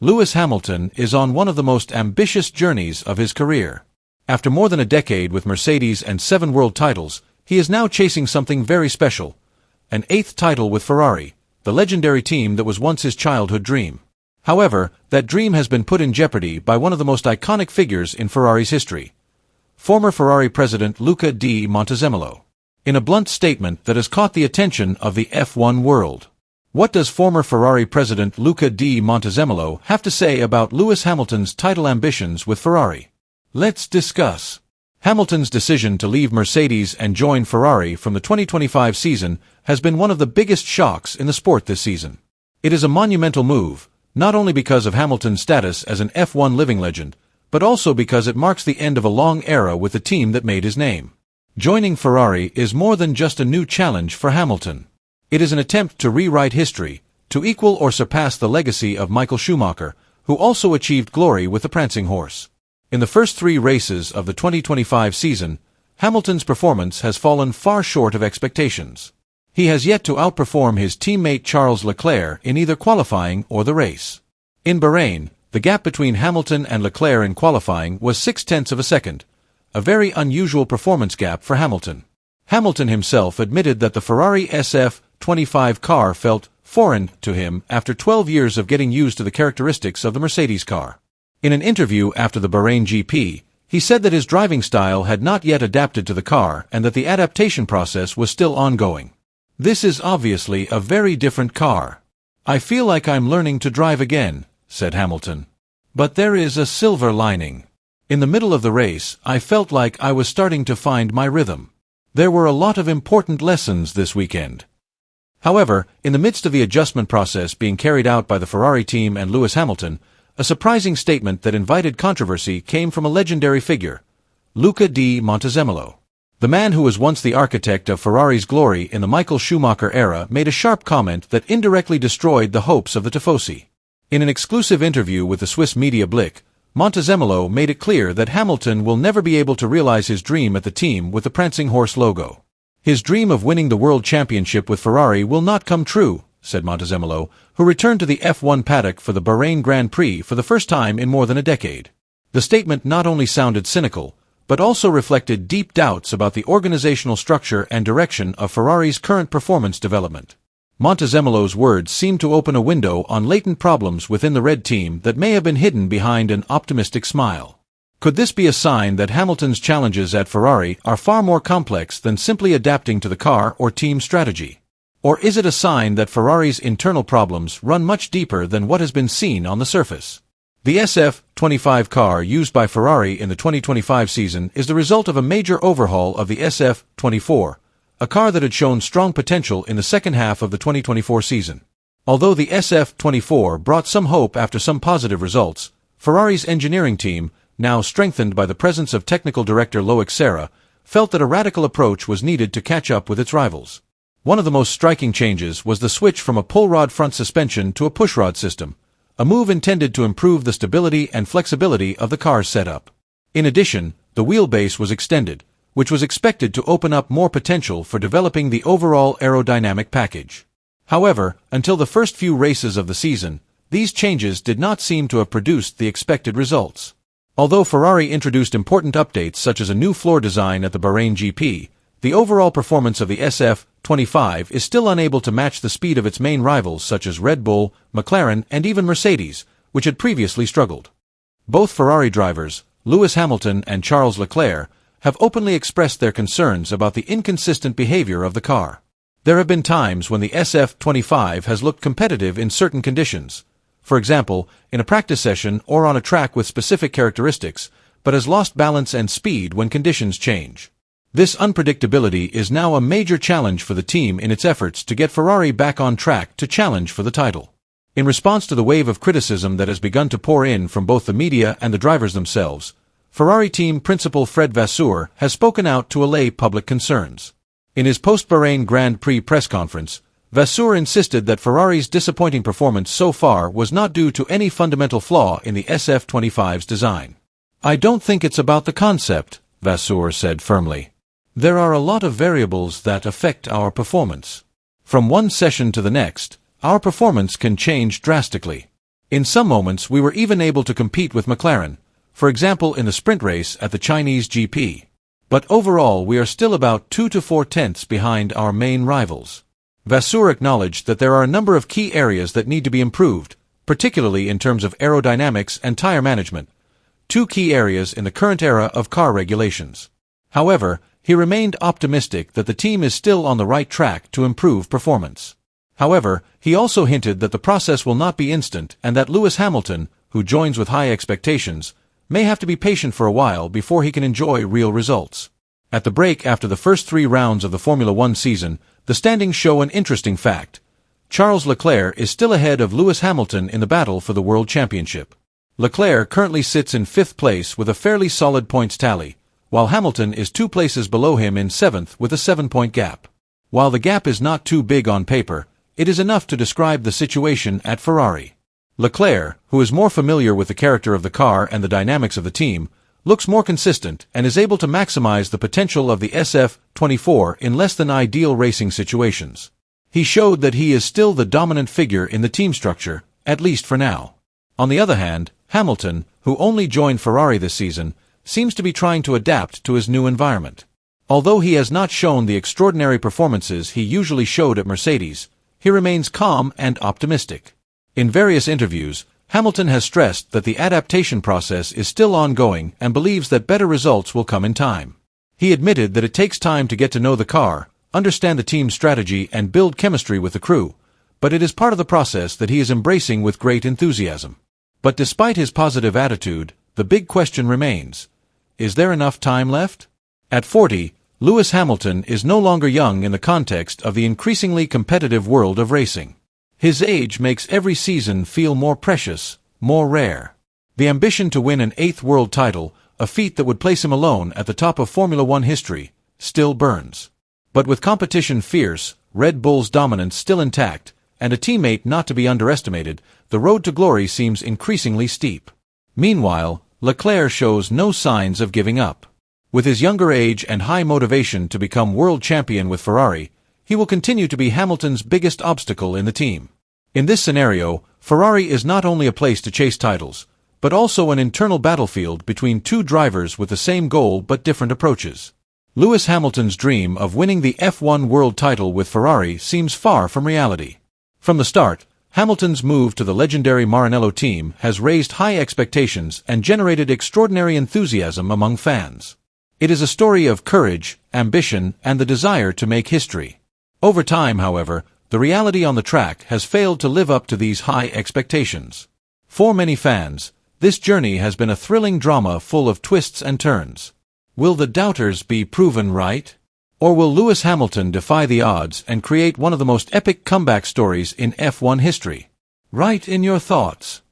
Lewis Hamilton is on one of the most ambitious journeys of his career. After more than a decade with Mercedes and 7 world titles, he is now chasing something very special. An 8th title with Ferrari, the legendary team that was once his childhood dream. However, that dream has been put in jeopardy by one of the most iconic figures in Ferrari's history. Former Ferrari president Luca di Montezemolo. In a blunt statement that has caught the attention of the F1 world. What does former Ferrari president Luca di Montezemolo have to say about Lewis Hamilton's title ambitions with Ferrari? Let's discuss. Hamilton's decision to leave Mercedes and join Ferrari from the 2025 season has been one of the biggest shocks in the sport this season. It is a monumental move, not only because of Hamilton's status as an F1 living legend, but also because it marks the end of a long era with the team that made his name. Joining Ferrari is more than just a new challenge for Hamilton. It is an attempt to rewrite history, to equal or surpass the legacy of Michael Schumacher, who also achieved glory with the prancing horse. In the first 3 races of the 2025 season, Hamilton's performance has fallen far short of expectations. He has yet to outperform his teammate Charles Leclerc in either qualifying or the race. In Bahrain, the gap between Hamilton and Leclerc in qualifying was 0.6 of a second, a very unusual performance gap for Hamilton. Hamilton himself admitted that the Ferrari SF25 car felt foreign to him after 12 years of getting used to the characteristics of the Mercedes car. In an interview after the Bahrain GP, he said that his driving style had not yet adapted to the car and that the adaptation process was still ongoing. "This is obviously a very different car. I feel like I'm learning to drive again," said Hamilton. But there is a silver lining. In the middle of the race, I felt like I was starting to find my rhythm. There were a lot of important lessons this weekend. However, in the midst of the adjustment process being carried out by the Ferrari team and Lewis Hamilton, a surprising statement that invited controversy came from a legendary figure, Luca di Montezemolo. The man who was once the architect of Ferrari's glory in the Michael Schumacher era made a sharp comment that indirectly destroyed the hopes of the Tifosi. In an exclusive interview with the Swiss media Blick, Montezemolo made it clear that Hamilton will never be able to realize his dream at the team with the prancing horse logo. His dream of winning the world championship with Ferrari will not come true, said Montezemolo, who returned to the F1 paddock for the Bahrain Grand Prix for the first time in more than a decade. The statement not only sounded cynical, but also reflected deep doubts about the organizational structure and direction of Ferrari's current performance development. Montezemolo's words seemed to open a window on latent problems within the Red Team that may have been hidden behind an optimistic smile. Could this be a sign that Hamilton's challenges at Ferrari are far more complex than simply adapting to the car or team strategy? Or is it a sign that Ferrari's internal problems run much deeper than what has been seen on the surface? The SF25 car used by Ferrari in the 2025 season is the result of a major overhaul of the SF24, a car that had shown strong potential in the second half of the 2024 season. Although the SF24 brought some hope after some positive results, Ferrari's engineering team, now strengthened by the presence of technical director Loic Serra, felt that a radical approach was needed to catch up with its rivals. One of the most striking changes was the switch from a pull-rod front suspension to a pushrod system, a move intended to improve the stability and flexibility of the car's setup. In addition, the wheelbase was extended, which was expected to open up more potential for developing the overall aerodynamic package. However, until the first few races of the season, these changes did not seem to have produced the expected results. Although Ferrari introduced important updates such as a new floor design at the Bahrain GP, the overall performance of the SF25 is still unable to match the speed of its main rivals such as Red Bull, McLaren, and even Mercedes, which had previously struggled. Both Ferrari drivers, Lewis Hamilton and Charles Leclerc, have openly expressed their concerns about the inconsistent behavior of the car. There have been times when the SF25 has looked competitive in certain conditions, for example, in a practice session or on a track with specific characteristics, but has lost balance and speed when conditions change. This unpredictability is now a major challenge for the team in its efforts to get Ferrari back on track to challenge for the title. In response to the wave of criticism that has begun to pour in from both the media and the drivers themselves, Ferrari team principal Fred Vasseur has spoken out to allay public concerns. In his post-Bahrain Grand Prix press conference, Vasseur insisted that Ferrari's disappointing performance so far was not due to any fundamental flaw in the SF25's design. "I don't think it's about the concept," Vasseur said firmly. "There are a lot of variables that affect our performance. From one session to the next, our performance can change drastically. In some moments we were even able to compete with McLaren, for example in the sprint race at the Chinese GP. But overall we are still about 2 to 4 tenths behind our main rivals. Vasseur acknowledged that there are a number of key areas that need to be improved, particularly in terms of aerodynamics and tire management, two key areas in the current era of car regulations. However, he remained optimistic that the team is still on the right track to improve performance. However, he also hinted that the process will not be instant and that Lewis Hamilton, who joins with high expectations, may have to be patient for a while before he can enjoy real results. At the break after the first 3 rounds of the Formula One season, the standings show an interesting fact. Charles Leclerc is still ahead of Lewis Hamilton in the battle for the World Championship. Leclerc currently sits in 5th place with a fairly solid points tally, while Hamilton is 2 places below him in 7th with a 7-point gap. While the gap is not too big on paper, it is enough to describe the situation at Ferrari. Leclerc, who is more familiar with the character of the car and the dynamics of the team, looks more consistent and is able to maximize the potential of the SF24 in less than ideal racing situations. He showed that he is still the dominant figure in the team structure, at least for now. On the other hand, Hamilton, who only joined Ferrari this season, seems to be trying to adapt to his new environment. Although he has not shown the extraordinary performances he usually showed at Mercedes, he remains calm and optimistic. In various interviews, Hamilton has stressed that the adaptation process is still ongoing and believes that better results will come in time. He admitted that it takes time to get to know the car, understand the team's strategy and build chemistry with the crew, but it is part of the process that he is embracing with great enthusiasm. But despite his positive attitude, the big question remains: is there enough time left? At 40, Lewis Hamilton is no longer young in the context of the increasingly competitive world of racing. His age makes every season feel more precious, more rare. The ambition to win an 8th world title, a feat that would place him alone at the top of Formula One history, still burns. But with competition fierce, Red Bull's dominance still intact, and a teammate not to be underestimated, the road to glory seems increasingly steep. Meanwhile, Leclerc shows no signs of giving up. With his younger age and high motivation to become world champion with Ferrari, he will continue to be Hamilton's biggest obstacle in the team. In this scenario, Ferrari is not only a place to chase titles, but also an internal battlefield between two drivers with the same goal but different approaches. Lewis Hamilton's dream of winning the F1 world title with Ferrari seems far from reality. From the start, Hamilton's move to the legendary Maranello team has raised high expectations and generated extraordinary enthusiasm among fans. It is a story of courage, ambition, and the desire to make history. Over time, however, the reality on the track has failed to live up to these high expectations. For many fans, this journey has been a thrilling drama full of twists and turns. Will the doubters be proven right? Or will Lewis Hamilton defy the odds and create one of the most epic comeback stories in F1 history? Write in your thoughts.